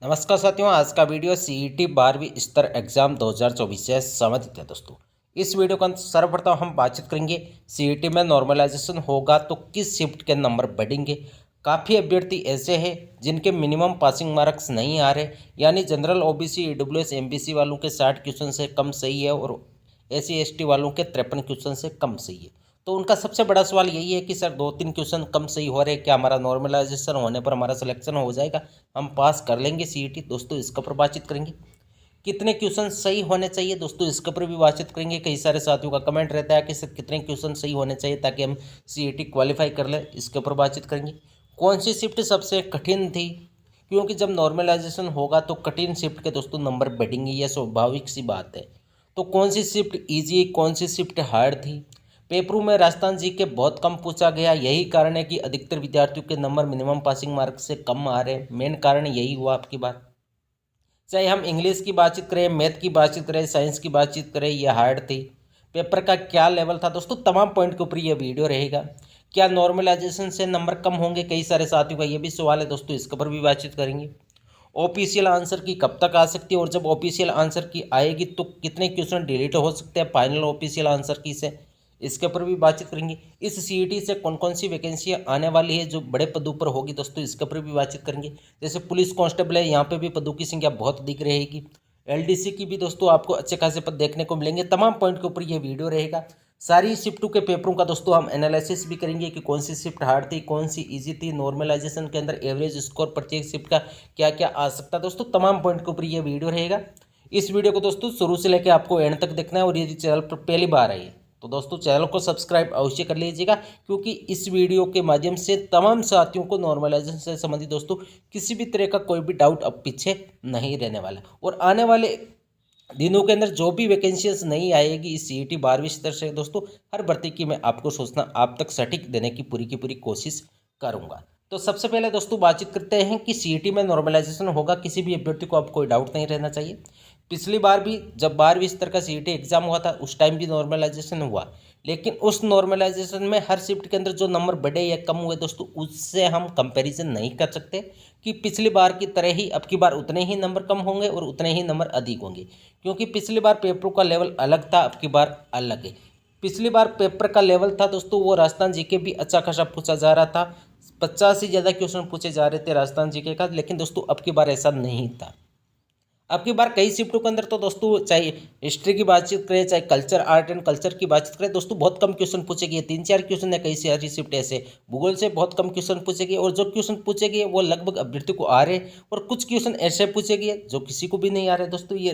नमस्कार साथियों, आज का वीडियो सीईटी 12वीं स्तर एग्जाम 2024 से संबंधित है। दोस्तों इस वीडियो को सर्वप्रथम हम बातचीत करेंगे सीईटी में नॉर्मलाइजेशन होगा तो किस शिफ्ट के नंबर बढ़ेंगे। काफ़ी अभ्यर्थी ऐसे हैं जिनके मिनिमम पासिंग मार्क्स नहीं आ रहे, यानी जनरल ओबीसी ईडब्ल्यूएस एमबीसी वालों के 60 क्वेश्चन से कम सही है और एससी एसटी वालों के 53 क्वेश्चन से कम सही है। तो उनका सबसे बड़ा सवाल यही है कि सर 2-3 क्वेश्चन कम सही हो रहे, क्या हमारा नॉर्मलाइजेशन होने पर हमारा सिलेक्शन हो जाएगा, हम पास कर लेंगे सीईटी। दोस्तों इसके ऊपर बातचीत करेंगे। कितने क्वेश्चन सही होने चाहिए, दोस्तों इसके ऊपर भी बातचीत करेंगे। कई सारे साथियों का कमेंट रहता है कि सर कितने क्वेश्चन सही होने चाहिए ताकि हम सीईटी क्वालिफाई कर लें, इसके ऊपर बातचीत करेंगे। कौन सी शिफ्ट सबसे कठिन थी, क्योंकि जब नॉर्मलाइजेशन होगा तो कठिन शिफ्ट के दोस्तों नंबर बढ़ेंगे, यह स्वाभाविक सी बात है। तो कौन सी शिफ्ट ईजी, कौन सी शिफ्ट हार्ड थी। पेपरों में राजस्थान जी के बहुत कम पूछा गया, यही कारण है कि अधिकतर विद्यार्थियों के नंबर मिनिमम पासिंग मार्क से कम आ रहे हैं। मेन कारण यही हुआ आपकी बात। चाहे हम इंग्लिश की बातचीत करें, मैथ की बातचीत करें, साइंस की बातचीत करें, यह हार्ड थी। पेपर का क्या लेवल था, दोस्तों तमाम पॉइंट के ऊपर यह वीडियो रहेगा। क्या नॉर्मलाइजेशन से नंबर कम होंगे, कई सारे साथियों का यह भी सवाल है। दोस्तों इसके ऊपर भी बातचीत करेंगे। ऑफिशियल आंसर की कब तक आ सकती है और जब ऑफिशियल आंसर की आएगी तो कितने क्वेश्चन डिलीट हो सकते हैं फाइनल ऑफिशियल आंसर की से, इसके ऊपर भी बातचीत करेंगे। इस सीईटी से कौन कौन सी वैकेंसियाँ आने वाली है जो बड़े पदों पर होगी, दोस्तों इसके ऊपर भी बातचीत करेंगे। जैसे पुलिस कांस्टेबल है, यहाँ पे भी पदों की संख्या बहुत दिख रहेगी। एलडीसी की भी दोस्तों आपको अच्छे खासे पद देखने को मिलेंगे। तमाम पॉइंट के ऊपर यह वीडियो रहेगा। सारी शिफ्टों के पेपरों का दोस्तों हम एनालिसिस भी करेंगे कि कौन सी शिफ्ट हार्ड थी, कौन सी इजी थी, नॉर्मलाइजेशन के अंदर एवरेज स्कोर प्रत्येक शिफ्ट का क्या क्या आ सकता है। दोस्तों तमाम पॉइंट के ऊपर यह वीडियो रहेगा। इस वीडियो को दोस्तों शुरू से लेकर आपको एंड तक देखना है और यदि चैनल पर पहली बार आई तो दोस्तों चैनल को सब्सक्राइब अवश्य कर लीजिएगा, क्योंकि इस वीडियो के माध्यम से तमाम साथियों को नॉर्मलाइजेशन से संबंधित दोस्तों किसी भी तरह का कोई भी डाउट अब पीछे नहीं रहने वाला। और आने वाले दिनों के अंदर जो भी वैकेंसीज नहीं आएगी इस सीईटी 12वीं स्तर से, दोस्तों हर भर्ती की मैं आपको सूचना आप तक सटीक देने की पूरी कोशिश करूंगा। तो सबसे पहले दोस्तों बातचीत करते हैं कि सीईटी में नॉर्मलाइजेशन होगा, किसी भी अभ्यर्थी को अब कोई डाउट नहीं रहना चाहिए। पिछली बार भी जब 12वीं स्तर का सीईटी एग्जाम हुआ था उस टाइम भी नॉर्मलाइजेशन हुआ, लेकिन उस नॉर्मलाइजेशन में हर शिफ्ट के अंदर जो नंबर बढ़े या कम हुए दोस्तों उससे हम कंपैरिजन नहीं कर सकते कि पिछली बार की तरह ही अब की बार उतने ही नंबर कम होंगे और उतने ही नंबर अधिक होंगे, क्योंकि पिछली बार पेपरों का लेवल अलग था, अब की बार अलग है। पिछली बार पेपर का लेवल था दोस्तों वो राजस्थान जीके भी अच्छा खासा पूछा जा रहा था, 50 से ज़्यादा क्वेश्चन पूछे जा रहे थे राजस्थान जीके का, लेकिन दोस्तों अब की बार ऐसा नहीं था। अब की बार कई शिफ्टों के अंदर तो दोस्तों चाहे हिस्ट्री की बातचीत करें, चाहे कल्चर आर्ट एंड कल्चर की बातचीत करें, दोस्तों बहुत कम क्वेश्चन पूछे गए, 3-4 क्वेश्चन है। कई सारी शिफ्ट ऐसे भूगोल से बहुत कम क्वेश्चन पूछे गए और जो क्वेश्चन पूछे गए वो लगभग अभ्यर्थी को आ रहे, और कुछ क्वेश्चन ऐसे पूछे गए जो किसी को भी नहीं आ रहे। दोस्तों ये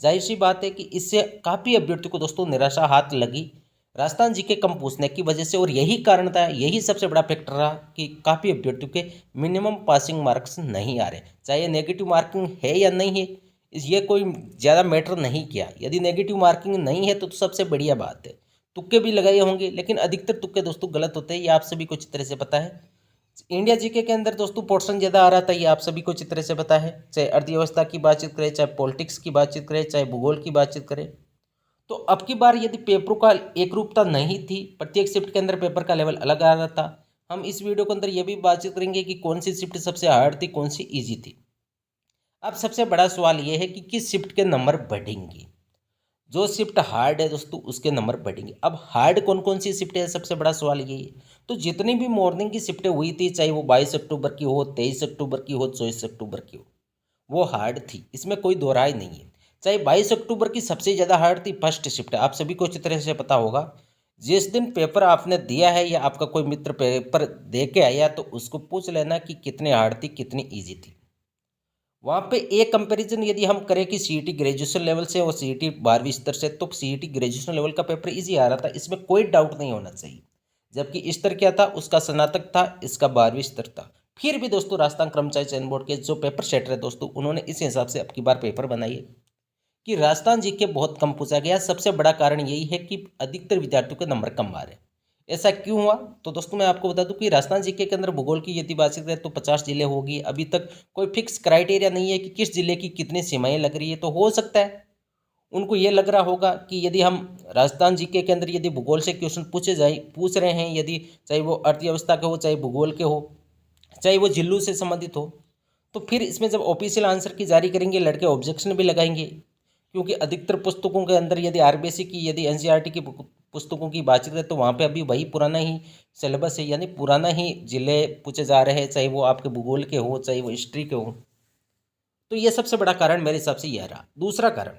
जाहिर सी बात है कि इससे काफ़ी अभ्यर्थी को दोस्तों निराशा हाथ लगी राजस्थान जी के कम पूछने की वजह से, और यही कारण था, यही सबसे बड़ा फैक्टर रहा कि काफ़ी अभ्यर्थियों के मिनिमम पासिंग मार्क्स नहीं आ रहे। चाहे नेगेटिव मार्किंग है या नहीं है, ये कोई ज़्यादा मैटर नहीं किया। यदि नेगेटिव मार्किंग नहीं है तो सबसे बढ़िया बात है। तुक्के भी लगाए होंगे, लेकिन अधिकतर तुक्के दोस्तों गलत होते हैं, ये आप सभी को अच्छी तरह से पता है। इंडिया जीके के अंदर दोस्तों पोर्शन ज़्यादा आ रहा था, ये आप सभी को अच्छी तरह से पता है। चाहे अर्थव्यवस्था की बातचीत करें, चाहे पॉलिटिक्स की बातचीत करें, चाहे भूगोल की बातचीत करें। तो अब की बार यदि पेपरों का एक रूपता नहीं थी, प्रत्येक शिफ्ट के अंदर पेपर का लेवल अलग आ रहा था। हम इस वीडियो के अंदर ये भी बातचीत करेंगे कि कौन सी शिफ्ट सबसे हार्ड थी, कौन सी ईजी थी। अब सबसे बड़ा सवाल ये है कि किस शिफ्ट के नंबर बढ़ेंगे। जो शिफ्ट हार्ड है दोस्तों उसके नंबर बढ़ेंगे। अब हार्ड कौन कौन सी शिफ्ट है, सबसे बड़ा सवाल यही है। तो जितनी भी मॉर्निंग की शिफ्टें हुई थी, चाहे वो 22 अक्टूबर की हो, 23 अक्टूबर की हो, 24 अक्टूबर की हो, वो हार्ड थी, इसमें कोई दो राय नहीं है। चाहे 22 अक्टूबर की सबसे ज़्यादा हार्ड थी फर्स्ट शिफ्ट, आप सभी को अच्छी तरह से पता होगा। जिस दिन पेपर आपने दिया है या आपका कोई मित्र पेपर दे के आया तो उसको पूछ लेना कि कितनी हार्ड थी, कितनी ईजी थी। वहाँ पे एक कंपैरिजन यदि हम करें कि सीईटी ग्रेजुएशन लेवल से और सीईटी 12वीं स्तर से, तो सीईटी ग्रेजुएशन लेवल का पेपर इजी आ रहा था, इसमें कोई डाउट नहीं होना चाहिए। जबकि स्तर क्या था, उसका स्नातक था, इसका 12वीं स्तर था। फिर भी दोस्तों राजस्थान कर्मचारी चयन बोर्ड के जो पेपर सेटर है दोस्तों, उन्होंने इस हिसाब से अब की बार पेपर बनाई है कि राजस्थान जीके बहुत कम पूछा गया। सबसे बड़ा कारण यही है कि अधिकतर विद्यार्थियों के नंबर कम आ रहे हैं। ऐसा क्यों हुआ, तो दोस्तों मैं आपको बता दूं कि राजस्थान जीके के अंदर भूगोल की यदि बात करें तो 50 जिले होगी। अभी तक कोई फिक्स क्राइटेरिया नहीं है कि किस जिले की कितनी सीमाएं लग रही है। तो हो सकता है उनको ये लग रहा होगा कि यदि हम राजस्थान जीके के अंदर यदि भूगोल से क्वेश्चन पूछ रहे हैं, यदि चाहे वो अर्थव्यवस्था के हो, चाहे भूगोल के हो, चाहे वो जिलों से संबंधित हो, तो फिर इसमें जब ऑफिशियल आंसर की जारी करेंगे लड़के ऑब्जेक्शन भी लगाएंगे, क्योंकि अधिकतर पुस्तकों के अंदर यदि आरबीएससी की यदि एनसीईआरटी की पुस्तकों की बातचीत है तो वहाँ पे अभी वही पुराना ही सिलेबस है, यानी पुराना ही जिले पूछे जा रहे हैं, चाहे वो आपके भूगोल के हो चाहे वो हिस्ट्री के हो। तो ये सबसे बड़ा कारण मेरे हिसाब से यह रहा। दूसरा कारण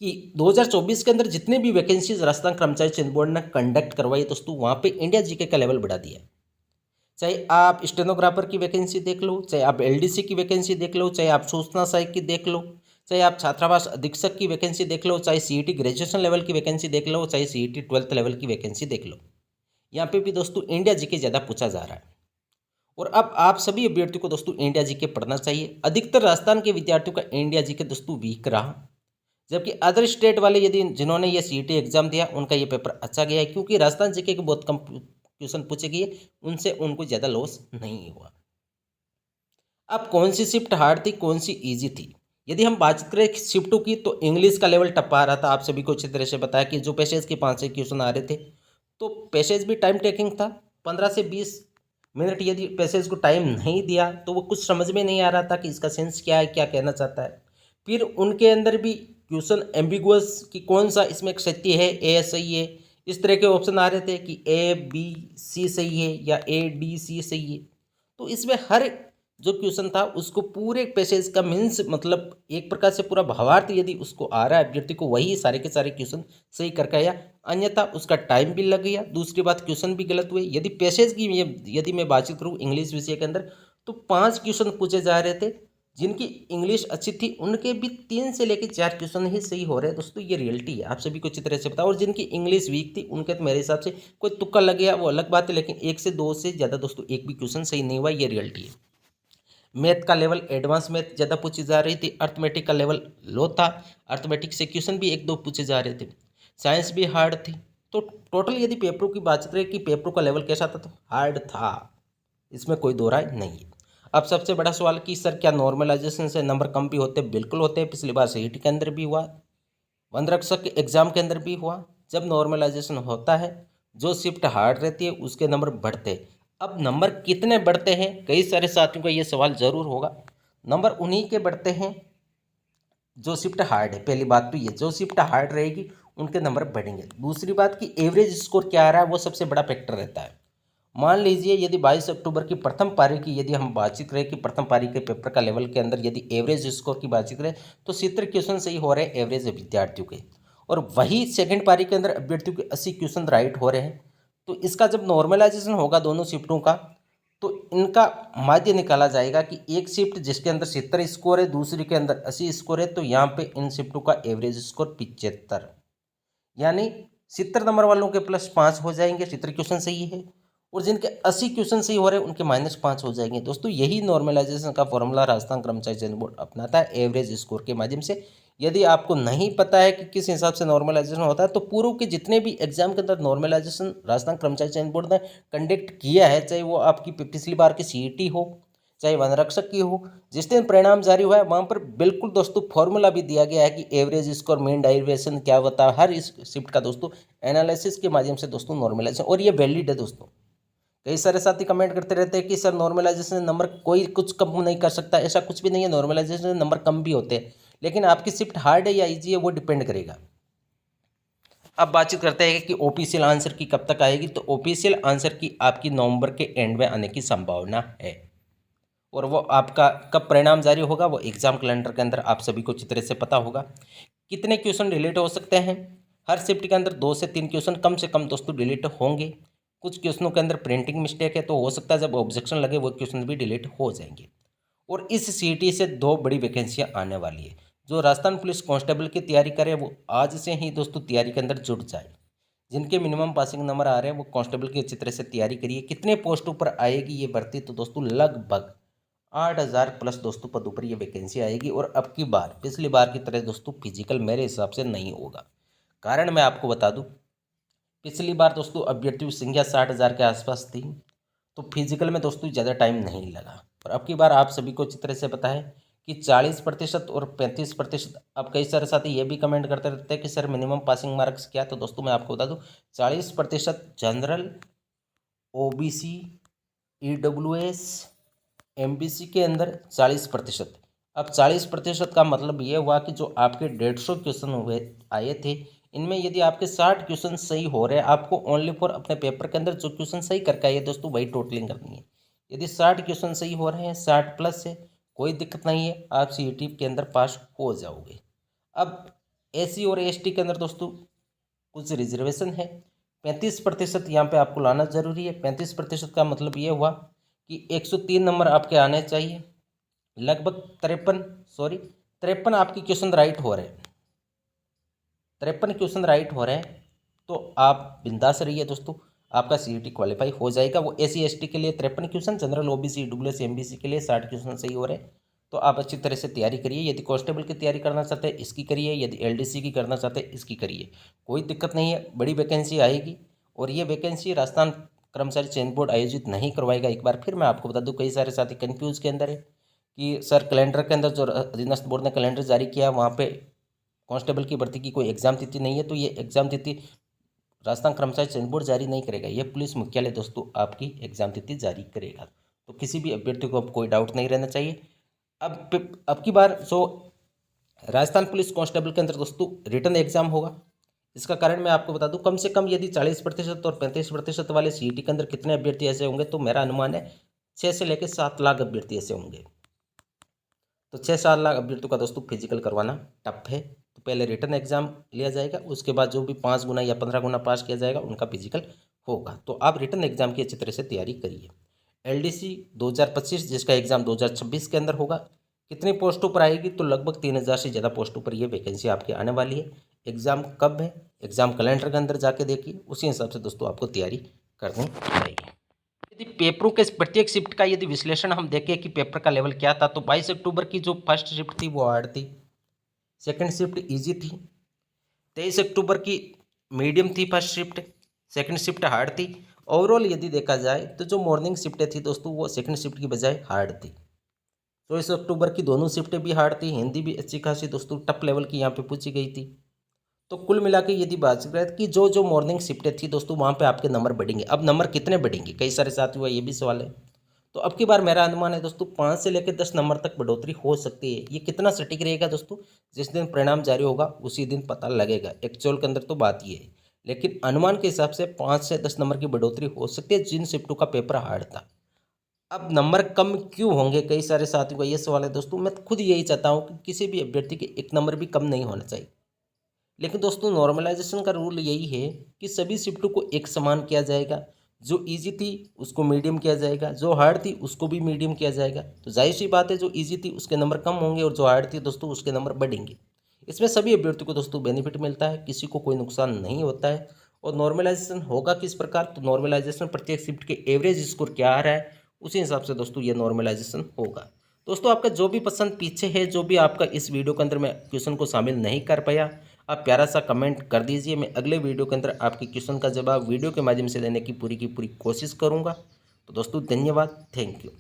कि 2024 के अंदर जितने भी वैकेंसीज राजस्थान कर्मचारी चयन बोर्ड ने कंडक्ट करवाई दोस्तों, वहाँ पे इंडिया जीके का लेवल बढ़ा दिया। चाहे आप स्टेनोग्राफर की वैकेंसी देख लो, चाहे आप एलडीसी की वैकेंसी देख लो, चाहे आप सूचना सहायक की देख लो, चाहे आप छात्रावास अधीक्षक की वैकेंसी देख लो, चाहे सीईटी ग्रेजुएशन लेवल की वैकेंसी देख लो, चाहे सीईटी 12th लेवल की वैकेंसी देख लो, यहाँ पे भी दोस्तों इंडिया जीके ज़्यादा पूछा जा रहा है। और अब आप सभी अभ्यर्थियों को दोस्तों इंडिया जीके पढ़ना चाहिए। अधिकतर राजस्थान के विद्यार्थियों का इंडिया जीके दोस्तों वीक रहा, जबकि अदर स्टेट वाले यदि जिन्होंने ये सीईटी एग्जाम दिया उनका ये पेपर अच्छा गया है, क्योंकि राजस्थान जीके के बहुत कम क्वेश्चन पूछे गए, उनसे उनको ज़्यादा लॉस नहीं हुआ। अब कौन सी शिफ्ट हार्ड थी, कौन सी इजी थी? यदि हम बात करें शिफ्टों की तो इंग्लिश का लेवल टप्पा आ रहा था। आप सभी को अच्छी तरह से बताया कि जो पैसेज के 5-6 क्वेश्चन आ रहे थे, तो पैसेज भी टाइम टेकिंग था। 15 से 20 मिनट यदि पैसेज को टाइम नहीं दिया तो वो कुछ समझ में नहीं आ रहा था कि इसका सेंस क्या है, क्या कहना चाहता है। फिर उनके अंदर भी क्वेश्चन एम्बिगुअस कि कौन सा इसमें सत्य है, ए सही है, इस तरह के ऑप्शन आ रहे थे कि ए बी सी सही है या ए डी सी सही है। तो इसमें हर जो क्वेश्चन था उसको पूरे पैसेज का मीन्स मतलब एक प्रकार से पूरा भावार्थ यदि उसको आ रहा है अभ्यर्थी को, वही सारे के सारे क्वेश्चन सही करके आया, अन्यथा उसका टाइम भी लग गया। दूसरी बात क्वेश्चन भी गलत हुए। यदि पैसेज की यदि मैं बातचीत करूँ इंग्लिश विषय के अंदर तो 5 क्वेश्चन पूछे जा रहे थे, जिनकी इंग्लिश अच्छी थी उनके भी 3 से लेकर 4 क्वेश्चन ही सही हो रहे हैं। दोस्तों ये रियलिटी है, आप सभी को अच्छी तरह से पता। और जिनकी इंग्लिश वीक थी उनके तो मेरे हिसाब से कोई तुक्का लग गया वो अलग बात है, लेकिन 1 से 2 से ज़्यादा दोस्तों एक भी क्वेश्चन सही नहीं हुआ, ये रियलिटी है। मैथ का लेवल एडवांस मैथ ज़्यादा पूछी जा रही थी, अर्थमेटिक का लेवल लो था, अर्थमेटिक से क्वेश्चन भी 1-2 पूछे जा रहे थे, साइंस भी हार्ड थी। तो टोटल यदि पेपरों की बात करें कि पेपरों का लेवल कैसा था, तो हार्ड था, इसमें कोई दो राय नहीं है। अब सबसे बड़ा सवाल कि सर क्या नॉर्मलाइजेशन से नंबर कम भी होते हैं? बिल्कुल होते हैं। पिछली बार सीईटी के अंदर भी हुआ, वनरक्षक के एग्जाम के अंदर भी हुआ। जब नॉर्मलाइजेशन होता है जो शिफ्ट हार्ड रहती है उसके नंबर बढ़ते हैं। अब नंबर कितने बढ़ते हैं, कई सारे साथियों का ये सवाल जरूर होगा। नंबर उन्हीं के बढ़ते हैं जो शिफ्ट हार्ड है। पहली बात तो ये, जो शिफ्ट हार्ड रहेगी उनके नंबर बढ़ेंगे। दूसरी बात कि एवरेज स्कोर क्या आ रहा है वो सबसे बड़ा फैक्टर रहता है। मान लीजिए यदि 22 अक्टूबर की प्रथम पारी की यदि हम बातचीत करें कि प्रथम पारी के पेपर का लेवल के अंदर यदि एवरेज स्कोर की बातचीत करें तो 70 क्वेश्चन सही हो रहे हैं एवरेज विद्यार्थियों के, और वही सेकंड पारी के अंदर अभ्यर्थियों के 80 क्वेश्चन राइट हो रहे हैं। तो इसका जब नॉर्मलाइजेशन होगा दोनों शिफ्टों का तो इनका माध्य निकाला जाएगा कि एक शिफ्ट जिसके अंदर 70 स्कोर है दूसरी के अंदर 80 स्कोर है, तो यहाँ पे इन शिफ्टों का एवरेज स्कोर 75, यानी 70 नंबर वालों के +5 हो जाएंगे, 70 क्वेश्चन सही है, और जिनके 80 क्वेश्चन सही हो रहे हैं उनके -5 हो जाएंगे। दोस्तों यही नॉर्मलाइजेशन का फॉर्मूला राजस्थान कर्मचारी चयन बोर्ड अपनाता है एवरेज स्कोर के माध्यम से। यदि आपको नहीं पता है कि किस हिसाब से नॉर्मलाइजेशन होता है तो पूर्व के जितने भी एग्जाम के अंदर नॉर्मलाइजेशन राजस्थान कर्मचारी चयन बोर्ड ने कंडक्ट किया है, चाहे वो आपकी पिछली बार की सीईटी हो चाहे वनरक्षक की हो, जिस दिन परिणाम जारी हुआ है वहाँ पर बिल्कुल दोस्तों फॉर्मूला भी दिया गया है कि एवरेज स्कोर मीन डेरिवेशन क्या होता है, हर इस शिफ्ट का दोस्तों एनालिसिस के माध्यम से दोस्तों नॉर्मलाइजेशन, और ये वैलिड है दोस्तों। कई सारे साथी कमेंट करते रहते हैं कि सर नॉर्मलाइजेशन नंबर कोई कुछ कम नहीं कर सकता, ऐसा कुछ भी नहीं है। नॉर्मलाइजेशन नंबर कम भी होते हैं, लेकिन आपकी शिफ्ट हार्ड है या इजी है वो डिपेंड करेगा। अब बातचीत करते हैं कि ऑफिशियल आंसर की कब तक आएगी, तो ऑफिशियल आंसर की आपकी नवंबर के एंड में आने की संभावना है, और वो आपका कब परिणाम जारी होगा वो एग्जाम कैलेंडर के अंदर आप सभी को अच्छी तरह से पता होगा। कितने क्वेश्चन डिलीट हो सकते हैं, हर शिफ्ट के अंदर 2 से 3 क्वेश्चन कम से कम दोस्तों डिलीट होंगे। कुछ क्वेश्चनों के अंदर प्रिंटिंग मिस्टेक है तो हो सकता है जब ऑब्जेक्शन लगे वो क्वेश्चन भी डिलीट हो जाएंगे। और इस सीईटी से 2 बड़ी वैकेंसियां आने वाली है। जो राजस्थान पुलिस कांस्टेबल की तैयारी करे वो आज से ही दोस्तों तैयारी के अंदर जुट जाए। जिनके मिनिमम पासिंग नंबर आ रहे हैं वो कांस्टेबल की अच्छी तरह से तैयारी करिए। कितने पोस्टों पर आएगी ये भर्ती, तो दोस्तों लगभग 8,000 प्लस दोस्तों पदों पर ये वैकेंसी आएगी। और अब की बार पिछली बार की तरह दोस्तों फिजिकल मेरे हिसाब से नहीं होगा। कारण मैं आपको बता दूं, पिछली बार दोस्तों अभ्यर्थियों की संख्या 60,000 के आसपास थी, तो फिजिकल में दोस्तों ज़्यादा टाइम नहीं लगा। और अब की बार आप सभी को अच्छी तरह से पता है कि 40% और 35%। अब कई सारे साथी ये भी कमेंट करते रहते हैं कि सर मिनिमम पासिंग मार्क्स क्या, तो दोस्तों मैं आपको बता दूं 40% जनरल, ओबीसी, ईडब्ल्यूएस, एमबीसी के अंदर 40%। अब 40% का मतलब ये हुआ कि जो आपके 150 क्वेश्चन हुए आए थे, इनमें यदि आपके 60 क्वेश्चन सही हो रहे हैं, आपको ओनली फॉर अपने पेपर के अंदर जो क्वेश्चन सही करके आइए दोस्तों वही टोटलिंग करनी है। यदि 60 क्वेश्चन सही हो रहे हैं, 60 प्लस है, कोई दिक्कत नहीं है, आप सीईटी के अंदर पास हो जाओगे। अब एससी और एसटी के अंदर दोस्तों कुछ रिजर्वेशन है। 35% यहाँ पे आपको लाना जरूरी है। 35% का मतलब ये हुआ कि 103 नंबर आपके आने चाहिए। लगभग 53 आपकी क्वेश्चन राइट हो रहे हैं। 53 क्वेश्चन राइट हो रहे हैं तो आप बिंदास रहिए दोस्तों, आपका सीईटी क्वालिफाई हो जाएगा। वो एससी एसटी के लिए 53 question, general OBC EWS MBC के लिए 60 क्वेश्चन सही हो रहे हैं। तो आप अच्छी तरह से तैयारी करिए। यदि कांस्टेबल की तैयारी करना चाहते हैं इसकी करिए, यदि एलडीसी की करना चाहते हैं इसकी करिए, कोई दिक्कत नहीं है। बड़ी वैकेंसी आएगी और ये वैकेंसी राजस्थान कर्मचारी चयन बोर्ड आयोजित नहीं करवाएगा। एक बार फिर मैं आपको बता दूं, कई सारे साथी कन्फ्यूज के अंदर है कि सर कैलेंडर के अंदर जो अधीनस्थ बोर्ड ने कैलेंडर जारी किया वहाँ पे कांस्टेबल की भर्ती की कोई एग्जाम तिथि नहीं है। तो ये एग्जाम तिथि राजस्थान कर्मचारी चयन बोर्ड जारी नहीं करेगा, ये पुलिस मुख्यालय दोस्तों आपकी एग्जाम तिथि जारी करेगा। तो किसी भी अभ्यर्थी को अब कोई डाउट नहीं रहना चाहिए। अब की बार जो राजस्थान पुलिस कांस्टेबल के अंदर दोस्तों रिटर्न एग्जाम होगा। इसका कारण मैं आपको बता दूं, कम से कम यदि 40% और 35% वाले सीईटी के अंदर कितने अभ्यर्थी ऐसे होंगे, तो मेरा अनुमान है 6 से लेकर 7 लाख अभ्यर्थी ऐसे होंगे। तो 6-7 लाख अभ्यर्थियों का दोस्तों फिजिकल करवाना टफ है। तो पहले रिटर्न एग्जाम लिया जाएगा, उसके बाद जो भी 5 गुना या 15 गुना पास किया जाएगा उनका फिजिकल होगा। तो आप रिटर्न एग्जाम की अच्छी तरह से तैयारी करिए। एलडीसी 2025 जिसका एग्जाम 2026 के अंदर होगा, कितनी पोस्टों पर आएगी, तो लगभग 3000 से ज़्यादा पोस्टों पर ये वैकेंसी आपकी आने वाली है। एग्ज़ाम कब है, एग्ज़ाम कैलेंडर के अंदर जाके देखिए, उसी हिसाब से दोस्तों आपको तैयारी करनी चाहिए। यदि पेपरों के प्रत्येक शिफ्ट का यदि विश्लेषण हम देखें कि पेपर का लेवल क्या था, तो 22 अक्टूबर की जो फर्स्ट शिफ्ट थी वो हार्ड थी, सेकंड शिफ्ट इजी थी। 23 अक्टूबर की मीडियम थी first shift, second shift hard थी। ओवरऑल यदि देखा जाए तो जो मॉर्निंग शिफ्टें थी दोस्तों वो सेकंड शिफ्ट की बजाय हार्ड थी। 24 अक्टूबर की दोनों शिफ्टें भी हार्ड थी, हिंदी भी अच्छी खासी दोस्तों टप लेवल की यहाँ पे पूछी गई थी। तो कुल मिला के यदि बात करें कि जो जो मॉर्निंग शिफ्टें थी दोस्तों वहाँ पे आपके नंबर बढ़ेंगे। अब नंबर कितने बढ़ेंगे, कई सारे साथियों का ये भी सवाल है। तो अब की बार मेरा अनुमान है दोस्तों 5 से लेकर 10 नंबर तक बढ़ोतरी हो सकती है। ये कितना सटीक रहेगा दोस्तों, जिस दिन परिणाम जारी होगा उसी दिन पता लगेगा। एक्चुअल के अंदर तो बात ये है, लेकिन अनुमान के हिसाब से 5 से 10 नंबर की बढ़ोतरी हो सकती है जिन शिफ्टों का पेपर हार्ड था। अब नंबर कम क्यों होंगे, कई सारे साथियों का ये सवाल है दोस्तों। मैं खुद यही चाहता हूँ कि किसी भी अभ्यर्थी के एक नंबर भी कम नहीं होना चाहिए। लेकिन दोस्तों नॉर्मलाइजेशन का रूल यही है कि सभी शिफ्टों को एक समान किया जाएगा। जो इजी थी उसको मीडियम किया जाएगा, जो हार्ड थी उसको भी मीडियम किया जाएगा। तो जाहिर सी बात है जो इजी थी उसके नंबर कम होंगे और जो हार्ड थी दोस्तों उसके नंबर बढ़ेंगे। इसमें सभी अभ्यर्थियों को दोस्तों बेनिफिट मिलता है, किसी को कोई नुकसान नहीं होता है। और नॉर्मलाइजेशन होगा किस प्रकार, तो नॉर्मलाइजेशन प्रत्येक शिफ्ट के एवरेज स्कोर क्या आ रहा है उसी हिसाब से दोस्तों ये नॉर्मलाइजेशन होगा। दोस्तों आपका जो भी पसंद पीछे है, जो भी आपका इस वीडियो के अंदर मैं क्वेश्चन को शामिल नहीं कर पाया, आप प्यारा सा कमेंट कर दीजिए। मैं अगले वीडियो के अंदर आपके क्वेश्चन का जवाब वीडियो के माध्यम से देने की पूरी कोशिश करूंगा। तो दोस्तों धन्यवाद, थैंक यू।